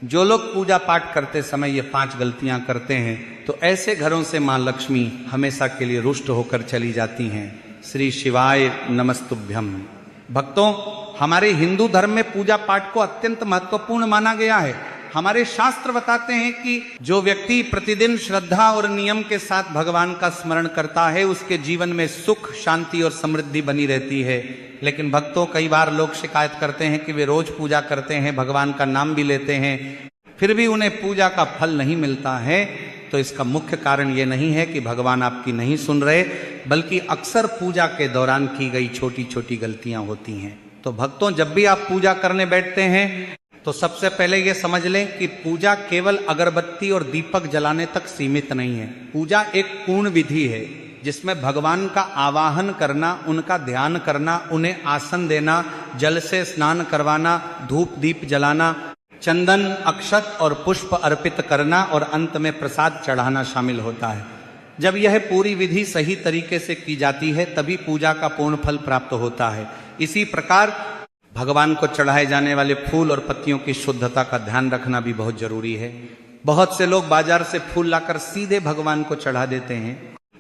जो लोग पूजा पाठ करते समय ये 5 गलतियां करते हैं तो ऐसे घरों से मां लक्ष्मी हमेशा के लिए रुष्ट होकर चली जाती हैं। श्री शिवाय नमस्तुभ्यम। भक्तों, हमारे हिंदू धर्म में पूजा पाठ को अत्यंत महत्वपूर्ण माना गया है। हमारे शास्त्र बताते हैं कि जो व्यक्ति प्रतिदिन श्रद्धा और नियम के साथ भगवान का स्मरण करता है उसके जीवन में सुख, शांति और समृद्धि बनी रहती है। लेकिन भक्तों, कई बार लोग शिकायत करते हैं कि वे रोज पूजा करते हैं, भगवान का नाम भी लेते हैं, फिर भी उन्हें पूजा का फल नहीं मिलता है। तो इसका मुख्य कारण ये नहीं है कि भगवान आपकी नहीं सुन रहे, बल्कि अक्सर पूजा के दौरान की गई छोटी छोटी गलतियां होती हैं। तो भक्तों, जब भी आप पूजा करने बैठते हैं तो सबसे पहले ये समझ लें कि पूजा केवल अगरबत्ती और दीपक जलाने तक सीमित नहीं है। पूजा एक पूर्ण विधि है जिसमें भगवान का आवाहन करना, उनका ध्यान करना, उन्हें आसन देना, जल से स्नान करवाना, धूप दीप जलाना, चंदन, अक्षत और पुष्प अर्पित करना और अंत में प्रसाद चढ़ाना शामिल होता है। जब यह पूरी विधि सही तरीके से की जाती है तभी पूजा का पूर्ण फल प्राप्त होता है। इसी प्रकार भगवान को चढ़ाए जाने वाले फूल और पत्तियों की शुद्धता का ध्यान रखना भी बहुत जरूरी है। बहुत से लोग बाजार से फूल लाकर सीधे भगवान को चढ़ा देते हैं,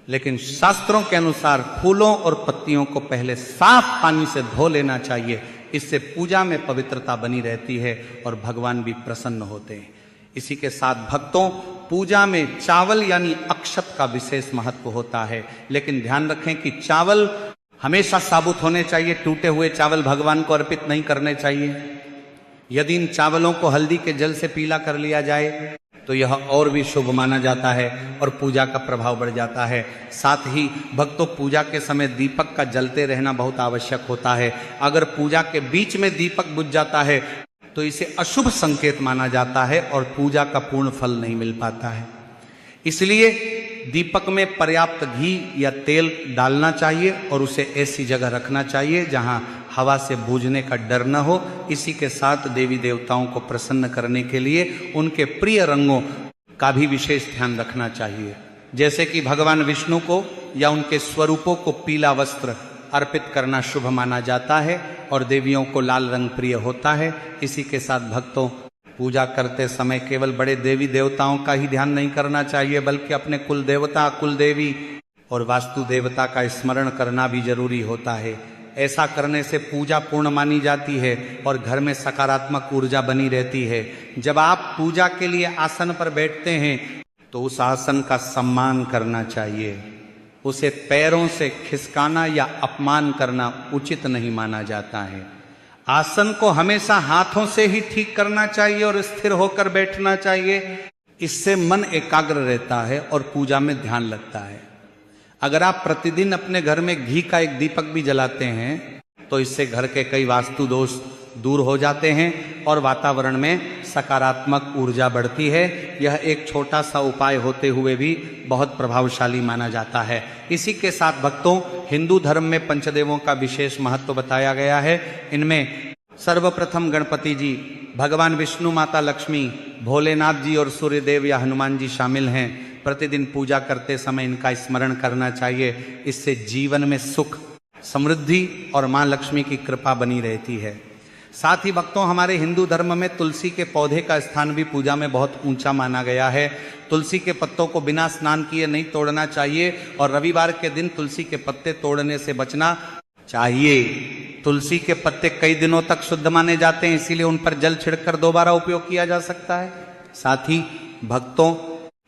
लेकिन शास्त्रों के अनुसार फूलों और पत्तियों को पहले साफ पानी से धो लेना चाहिए। इससे पूजा में पवित्रता बनी रहती है और भगवान भी प्रसन्न होते हैं। इसी के साथ भक्तों, पूजा में चावल यानी अक्षत का विशेष महत्व होता है। लेकिन ध्यान रखें कि चावल हमेशा साबुत होने चाहिए। टूटे हुए चावल भगवान को अर्पित नहीं करने चाहिए। यदि इन चावलों को हल्दी के जल से पीला कर लिया जाए तो यह और भी शुभ माना जाता है और पूजा का प्रभाव बढ़ जाता है। साथ ही भक्तों, पूजा के समय दीपक का जलते रहना बहुत आवश्यक होता है। अगर पूजा के बीच में दीपक बुझ जाता है तो इसे अशुभ संकेत माना जाता है और पूजा का पूर्ण फल नहीं मिल पाता है। इसलिए दीपक में पर्याप्त घी या तेल डालना चाहिए और उसे ऐसी जगह रखना चाहिए जहां हवा से बूझने का डर न हो। इसी के साथ देवी देवताओं को प्रसन्न करने के लिए उनके प्रिय रंगों का भी विशेष ध्यान रखना चाहिए। जैसे कि भगवान विष्णु को या उनके स्वरूपों को पीला वस्त्र अर्पित करना शुभ माना जाता है और देवियों को लाल रंग प्रिय होता है। इसी के साथ भक्तों, पूजा करते समय केवल बड़े देवी देवताओं का ही ध्यान नहीं करना चाहिए, बल्कि अपने कुल देवता, कुल देवी और वास्तु देवता का स्मरण करना भी जरूरी होता है। ऐसा करने से पूजा पूर्ण मानी जाती है और घर में सकारात्मक ऊर्जा बनी रहती है। जब आप पूजा के लिए आसन पर बैठते हैं तो उस आसन का सम्मान करना चाहिए। उसे पैरों से खिसकाना या अपमान करना उचित नहीं माना जाता है। आसन को हमेशा हाथों से ही ठीक करना चाहिए और स्थिर होकर बैठना चाहिए। इससे मन एकाग्र रहता है और पूजा में ध्यान लगता है। अगर आप प्रतिदिन अपने घर में घी का एक दीपक भी जलाते हैं तो इससे घर के कई वास्तु दोष दूर हो जाते हैं और वातावरण में सकारात्मक ऊर्जा बढ़ती है। यह एक छोटा सा उपाय होते हुए भी बहुत प्रभावशाली माना जाता है। इसी के साथ भक्तों, हिंदू धर्म में पंचदेवों का विशेष महत्व बताया गया है। इनमें सर्वप्रथम गणपति जी, भगवान विष्णु, माता लक्ष्मी, भोलेनाथ जी और सूर्यदेव या हनुमान जी शामिल हैं। प्रतिदिन पूजा करते समय इनका स्मरण करना चाहिए। इससे जीवन में सुख, समृद्धि और मां लक्ष्मी की कृपा बनी रहती है। साथ ही भक्तों, हमारे हिंदू धर्म में तुलसी के पौधे का स्थान भी पूजा में बहुत ऊंचा माना गया है। तुलसी के पत्तों को बिना स्नान किए नहीं तोड़ना चाहिए और रविवार के दिन तुलसी के पत्ते तोड़ने से बचना चाहिए। तुलसी के पत्ते कई दिनों तक शुद्ध माने जाते हैं, इसीलिए उन पर जल छिड़कर दोबारा उपयोग किया जा सकता है। साथ ही भक्तों,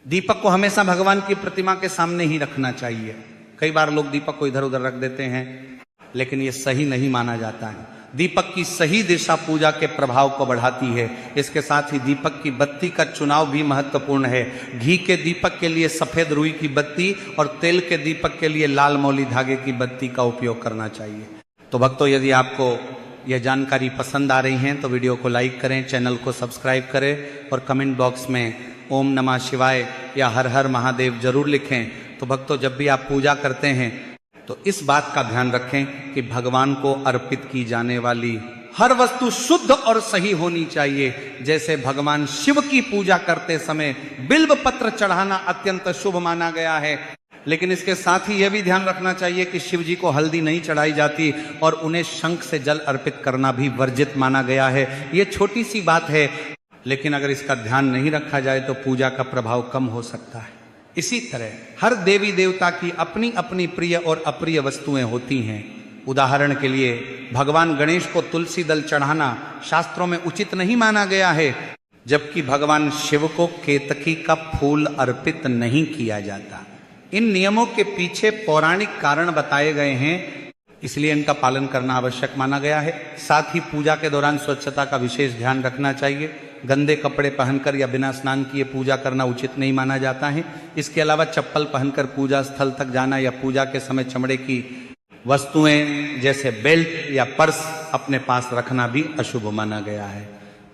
दीपक को हमेशा भगवान की प्रतिमा के सामने ही रखना चाहिए। कई बार लोग दीपक को इधर उधर रख देते हैं, लेकिन ये सही नहीं माना जाता है। दीपक की सही दिशा पूजा के प्रभाव को बढ़ाती है। इसके साथ ही दीपक की बत्ती का चुनाव भी महत्वपूर्ण है। घी के दीपक के लिए सफेद रुई की बत्ती और तेल के दीपक के लिए लाल मौली धागे की बत्ती का उपयोग करना चाहिए। तो भक्तों, यदि आपको यह जानकारी पसंद आ रही है तो वीडियो को लाइक करें, चैनल को सब्सक्राइब करें और कमेंट बॉक्स में ओम नमः शिवाय या हर हर महादेव जरूर लिखें। तो भक्तों, जब भी आप पूजा करते हैं तो इस बात का ध्यान रखें कि भगवान को अर्पित की जाने वाली हर वस्तु शुद्ध और सही होनी चाहिए। जैसे भगवान शिव की पूजा करते समय बिल्व पत्र चढ़ाना अत्यंत शुभ माना गया है, लेकिन इसके साथ ही यह भी ध्यान रखना चाहिए कि शिव जी को हल्दी नहीं चढ़ाई जाती और उन्हें शंख से जल अर्पित करना भी वर्जित माना गया है। ये छोटी सी बात है, लेकिन अगर इसका ध्यान नहीं रखा जाए तो पूजा का प्रभाव कम हो सकता है। इसी तरह हर देवी देवता की अपनी अपनी प्रिय और अप्रिय वस्तुएं होती हैं। उदाहरण के लिए भगवान गणेश को तुलसी दल चढ़ाना शास्त्रों में उचित नहीं माना गया है, जबकि भगवान शिव को केतकी का फूल अर्पित नहीं किया जाता। इन नियमों के पीछे पौराणिक कारण बताए गए हैं, इसलिए इनका पालन करना आवश्यक माना गया है। साथ ही पूजा के दौरान स्वच्छता का विशेष ध्यान रखना चाहिए। गंदे कपड़े पहनकर या बिना स्नान किए पूजा करना उचित नहीं माना जाता है। इसके अलावा चप्पल पहनकर पूजा स्थल तक जाना या पूजा के समय चमड़े की वस्तुएं जैसे बेल्ट या पर्स अपने पास रखना भी अशुभ माना गया है।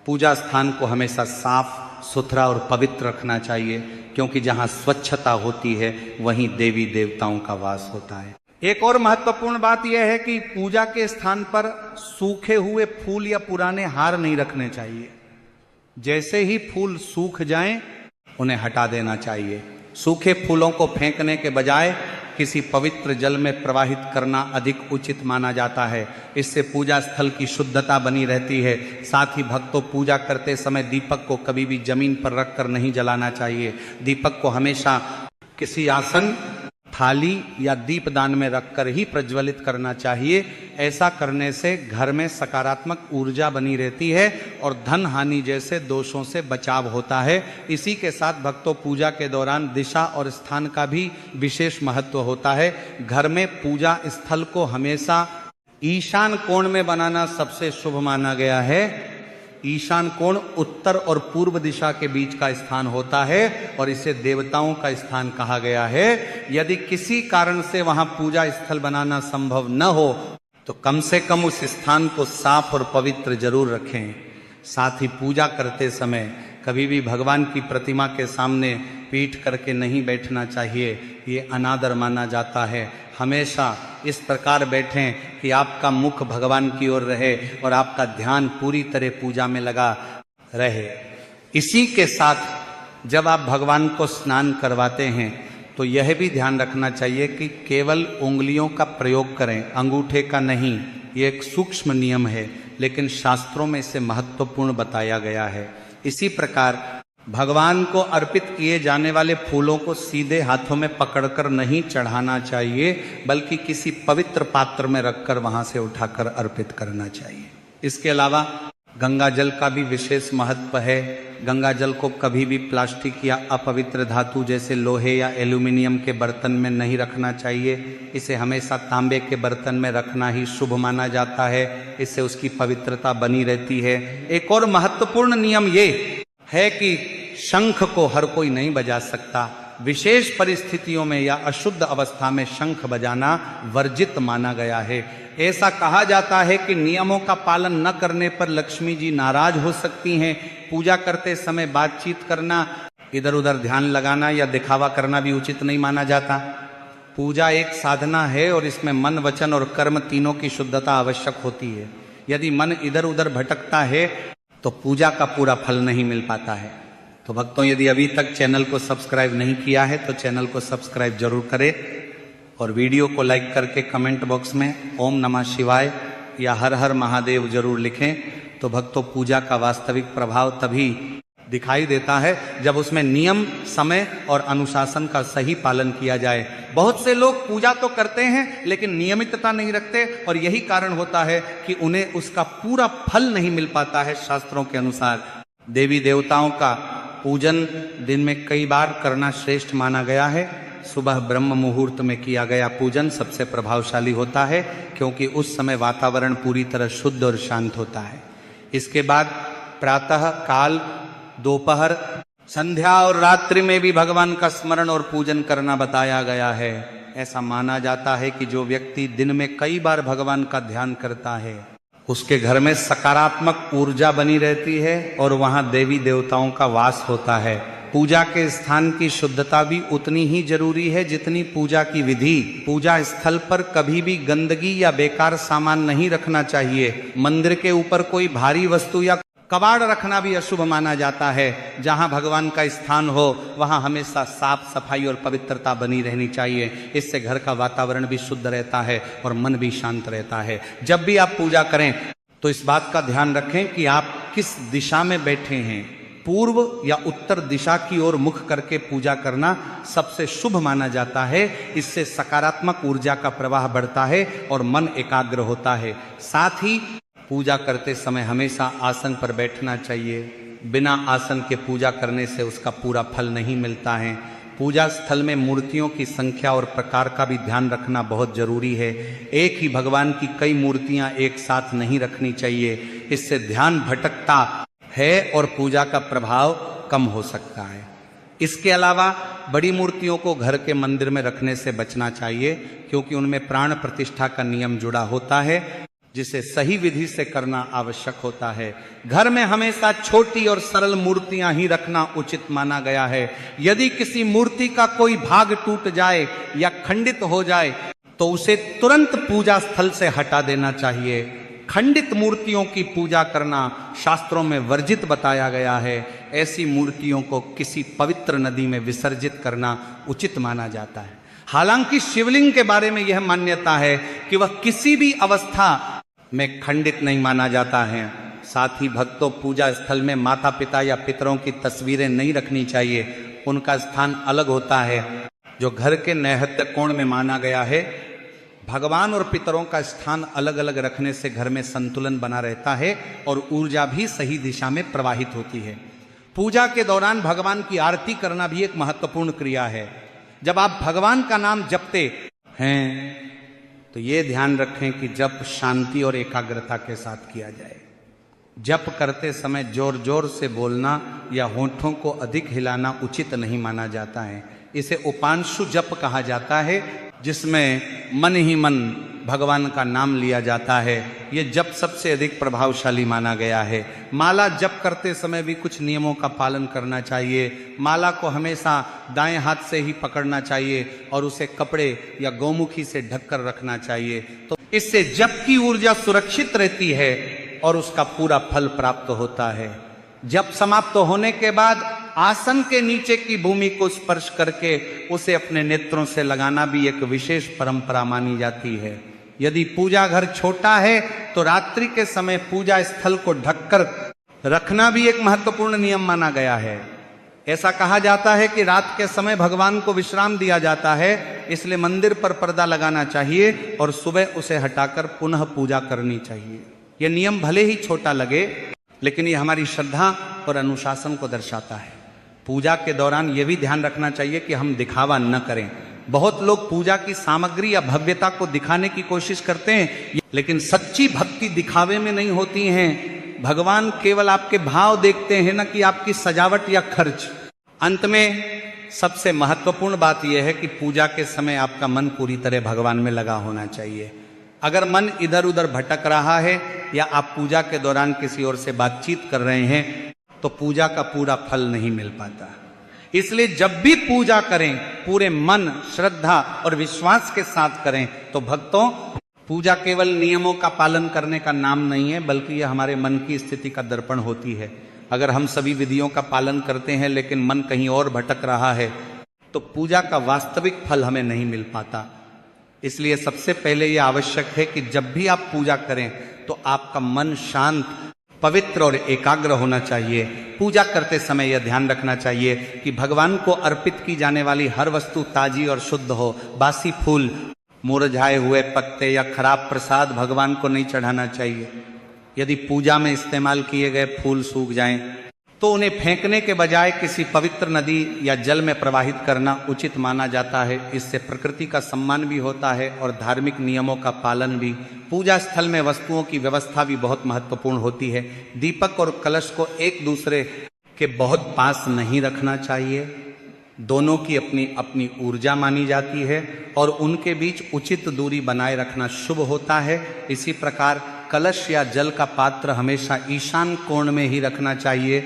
पूजा स्थान को हमेशा साफ सुथरा और पवित्र रखना चाहिए, क्योंकि जहां स्वच्छता होती है वहीं देवी देवताओं का वास होता है। एक और महत्वपूर्ण बात यह है कि पूजा के स्थान पर सूखे हुए फूल या पुराने हार नहीं रखने चाहिए। जैसे ही फूल सूख जाएं, उन्हें हटा देना चाहिए। सूखे फूलों को फेंकने के बजाय किसी पवित्र जल में प्रवाहित करना अधिक उचित माना जाता है। इससे पूजा स्थल की शुद्धता बनी रहती है। साथ ही भक्तों, पूजा करते समय दीपक को कभी भी जमीन पर रखकर नहीं जलाना चाहिए। दीपक को हमेशा किसी आसन, थाली या दीपदान में रखकर ही प्रज्वलित करना चाहिए। ऐसा करने से घर में सकारात्मक ऊर्जा बनी रहती है और धन हानि जैसे दोषों से बचाव होता है। इसी के साथ भक्तों, पूजा के दौरान दिशा और स्थान का भी विशेष महत्व होता है। घर में पूजा स्थल को हमेशा ईशान कोण में बनाना सबसे शुभ माना गया है। ईशान कोण उत्तर और पूर्व दिशा के बीच का स्थान होता है और इसे देवताओं का स्थान कहा गया है। यदि किसी कारण से वहां पूजा स्थल बनाना संभव न हो तो कम से कम उस स्थान को साफ और पवित्र जरूर रखें। साथ ही पूजा करते समय कभी भी भगवान की प्रतिमा के सामने पीठ करके नहीं बैठना चाहिए, ये अनादर माना जाता है। हमेशा इस प्रकार बैठें कि आपका मुख भगवान की ओर रहे और आपका ध्यान पूरी तरह पूजा में लगा रहे। इसी के साथ जब आप भगवान को स्नान करवाते हैं तो यह भी ध्यान रखना चाहिए कि केवल उंगलियों का प्रयोग करें, अंगूठे का नहीं। ये एक सूक्ष्म नियम है, लेकिन शास्त्रों में इसे महत्वपूर्ण बताया गया है। इसी प्रकार भगवान को अर्पित किए जाने वाले फूलों को सीधे हाथों में पकड़कर नहीं चढ़ाना चाहिए, बल्कि किसी पवित्र पात्र में रखकर वहां से उठाकर अर्पित करना चाहिए। इसके अलावा गंगा जल का भी विशेष महत्व है। गंगा जल को कभी भी प्लास्टिक या अपवित्र धातु जैसे लोहे या एल्यूमिनियम के बर्तन में नहीं रखना चाहिए। इसे हमेशा तांबे के बर्तन में रखना ही शुभ माना जाता है। इससे उसकी पवित्रता बनी रहती है। एक और महत्वपूर्ण नियम ये है कि शंख को हर कोई नहीं बजा सकता। विशेष परिस्थितियों में या अशुद्ध अवस्था में शंख बजाना वर्जित माना गया है। ऐसा कहा जाता है कि नियमों का पालन न करने पर लक्ष्मी जी नाराज हो सकती हैं। पूजा करते समय बातचीत करना, इधर उधर ध्यान लगाना या दिखावा करना भी उचित नहीं माना जाता। पूजा एक साधना है और इसमें मन, वचन और कर्म तीनों की शुद्धता आवश्यक होती है। यदि मन इधर उधर भटकता है तो पूजा का पूरा फल नहीं मिल पाता है। तो भक्तों, यदि अभी तक चैनल को सब्सक्राइब नहीं किया है तो चैनल को सब्सक्राइब जरूर करें और वीडियो को लाइक करके कमेंट बॉक्स में ओम नमः शिवाय या हर हर महादेव जरूर लिखें। तो भक्तों, पूजा का वास्तविक प्रभाव तभी दिखाई देता है जब उसमें नियम, समय और अनुशासन का सही पालन किया जाए। बहुत से लोग पूजा तो करते हैं लेकिन नियमितता नहीं रखते और यही कारण होता है कि उन्हें उसका पूरा फल नहीं मिल पाता है। शास्त्रों के अनुसार देवी देवताओं का पूजन दिन में कई बार करना श्रेष्ठ माना गया है। सुबह ब्रह्म मुहूर्त में किया गया पूजन सबसे प्रभावशाली होता है, क्योंकि उस समय वातावरण पूरी तरह शुद्ध और शांत होता है। इसके बाद प्रातः काल, दोपहर, संध्या और रात्रि में भी भगवान का स्मरण और पूजन करना बताया गया है। ऐसा माना जाता है कि जो व्यक्ति दिन में कई बार भगवान का ध्यान करता है उसके घर में सकारात्मक ऊर्जा बनी रहती है और वहां देवी देवताओं का वास होता है। पूजा के स्थान की शुद्धता भी उतनी ही जरूरी है जितनी पूजा की विधि। पूजा स्थल पर कभी भी गंदगी या बेकार सामान नहीं रखना चाहिए। मंदिर के ऊपर कोई भारी वस्तु या कबाड़ रखना भी अशुभ माना जाता है। जहां भगवान का स्थान हो वहां हमेशा साफ सफाई और पवित्रता बनी रहनी चाहिए। इससे घर का वातावरण भी शुद्ध रहता है और मन भी शांत रहता है। जब भी आप पूजा करें तो इस बात का ध्यान रखें कि आप किस दिशा में बैठे हैं। पूर्व या उत्तर दिशा की ओर मुख करके पूजा करना सबसे शुभ माना जाता है। इससे सकारात्मक ऊर्जा का प्रवाह बढ़ता है और मन एकाग्र होता है। साथ ही पूजा करते समय हमेशा आसन पर बैठना चाहिए। बिना आसन के पूजा करने से उसका पूरा फल नहीं मिलता है। पूजा स्थल में मूर्तियों की संख्या और प्रकार का भी ध्यान रखना बहुत जरूरी है। एक ही भगवान की कई मूर्तियां एक साथ नहीं रखनी चाहिए, इससे ध्यान भटकता है और पूजा का प्रभाव कम हो सकता है। इसके अलावा बड़ी मूर्तियों को घर के मंदिर में रखने से बचना चाहिए, क्योंकि उनमें प्राण प्रतिष्ठा का नियम जुड़ा होता है, जिसे सही विधि से करना आवश्यक होता है। घर में हमेशा छोटी और सरल मूर्तियां ही रखना उचित माना गया है। यदि किसी मूर्ति का कोई भाग टूट जाए या खंडित हो जाए तो उसे तुरंत पूजा स्थल से हटा देना चाहिए। खंडित मूर्तियों की पूजा करना शास्त्रों में वर्जित बताया गया है। ऐसी मूर्तियों को किसी पवित्र नदी में विसर्जित करना उचित माना जाता है। हालांकि शिवलिंग के बारे में यह मान्यता है कि वह किसी भी अवस्था में खंडित नहीं माना जाता है। साथ ही भक्तों, पूजा स्थल में माता पिता या पितरों की तस्वीरें नहीं रखनी चाहिए। उनका स्थान अलग होता है, जो घर के नैहत्य कोण में माना गया है। भगवान और पितरों का स्थान अलग अलग रखने से घर में संतुलन बना रहता है और ऊर्जा भी सही दिशा में प्रवाहित होती है। पूजा के दौरान भगवान की आरती करना भी एक महत्वपूर्ण क्रिया है। जब आप भगवान का नाम जपते हैं तो ये ध्यान रखें कि जप शांति और एकाग्रता के साथ किया जाए। जप करते समय जोर जोर से बोलना या होठों को अधिक हिलाना उचित नहीं माना जाता है। इसे उपांशु जप कहा जाता है, जिसमें मन ही मन भगवान का नाम लिया जाता है। ये जप सबसे अधिक प्रभावशाली माना गया है। माला जप करते समय भी कुछ नियमों का पालन करना चाहिए। माला को हमेशा दाएं हाथ से ही पकड़ना चाहिए और उसे कपड़े या गौमुखी से ढककर रखना चाहिए। तो इससे जप की ऊर्जा सुरक्षित रहती है और उसका पूरा फल प्राप्त होता है। जप समाप्त होने के बाद आसन के नीचे की भूमि को स्पर्श करके उसे अपने नेत्रों से लगाना भी एक विशेष परंपरा मानी जाती है। यदि पूजा घर छोटा है तो रात्रि के समय पूजा स्थल को ढककर रखना भी एक महत्वपूर्ण नियम माना गया है। ऐसा कहा जाता है कि रात के समय भगवान को विश्राम दिया जाता है, इसलिए मंदिर पर पर्दा लगाना चाहिए और सुबह उसे हटाकर पुनः पूजा करनी चाहिए। यह नियम भले ही छोटा लगे, लेकिन ये हमारी श्रद्धा और अनुशासन को दर्शाता है। पूजा के दौरान यह भी ध्यान रखना चाहिए कि हम दिखावा न करें। बहुत लोग पूजा की सामग्री या भव्यता को दिखाने की कोशिश करते हैं, लेकिन सच्ची भक्ति दिखावे में नहीं होती है। भगवान केवल आपके भाव देखते हैं, न कि आपकी सजावट या खर्च। अंत में सबसे महत्वपूर्ण बात यह है कि पूजा के समय आपका मन पूरी तरह भगवान में लगा होना चाहिए। अगर मन इधर उधर भटक रहा है या आप पूजा के दौरान किसी और से बातचीत कर रहे हैं तो पूजा का पूरा फल नहीं मिल पाता। इसलिए जब भी पूजा करें पूरे मन, श्रद्धा और विश्वास के साथ करें। तो भक्तों, पूजा केवल नियमों का पालन करने का नाम नहीं है, बल्कि यह हमारे मन की स्थिति का दर्पण होती है। अगर हम सभी विधियों का पालन करते हैं लेकिन मन कहीं और भटक रहा है तो पूजा का वास्तविक फल हमें नहीं मिल पाता। इसलिए सबसे पहले यह आवश्यक है कि जब भी आप पूजा करें तो आपका मन शांत, पवित्र और एकाग्र होना चाहिए। पूजा करते समय यह ध्यान रखना चाहिए कि भगवान को अर्पित की जाने वाली हर वस्तु ताजी और शुद्ध हो। बासी फूल, मुरझाए हुए पत्ते या खराब प्रसाद भगवान को नहीं चढ़ाना चाहिए। यदि पूजा में इस्तेमाल किए गए फूल सूख जाएं तो उन्हें फेंकने के बजाय किसी पवित्र नदी या जल में प्रवाहित करना उचित माना जाता है। इससे प्रकृति का सम्मान भी होता है और धार्मिक नियमों का पालन भी। पूजा स्थल में वस्तुओं की व्यवस्था भी बहुत महत्वपूर्ण होती है। दीपक और कलश को एक दूसरे के बहुत पास नहीं रखना चाहिए। दोनों की अपनी अपनी ऊर्जा मानी जाती है और उनके बीच उचित दूरी बनाए रखना शुभ होता है। इसी प्रकार कलश या जल का पात्र हमेशा ईशान कोण में ही रखना चाहिए,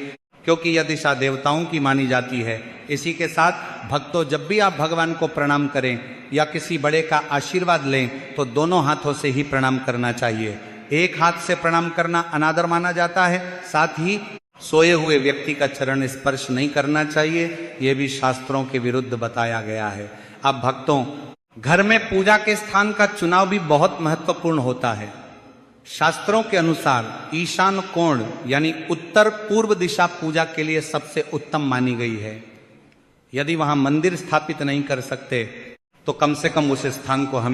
क्योंकि यह दिशा देवताओं की मानी जाती है। इसी के साथ भक्तों, जब भी आप भगवान को प्रणाम करें या किसी बड़े का आशीर्वाद लें तो दोनों हाथों से ही प्रणाम करना चाहिए। एक हाथ से प्रणाम करना अनादर माना जाता है। साथ ही सोए हुए व्यक्ति का चरण स्पर्श नहीं करना चाहिए, यह भी शास्त्रों के विरुद्ध बताया गया है। अब भक्तों, घर में पूजा के स्थान का चुनाव भी बहुत महत्वपूर्ण होता है। शास्त्रों के अनुसार ईशान कोण यानी उत्तर पूर्व दिशा पूजा के लिए सबसे उत्तम मानी गई है। यदि वहां मंदिर स्थापित नहीं कर सकते तो कम से कम उस स्थान को हमें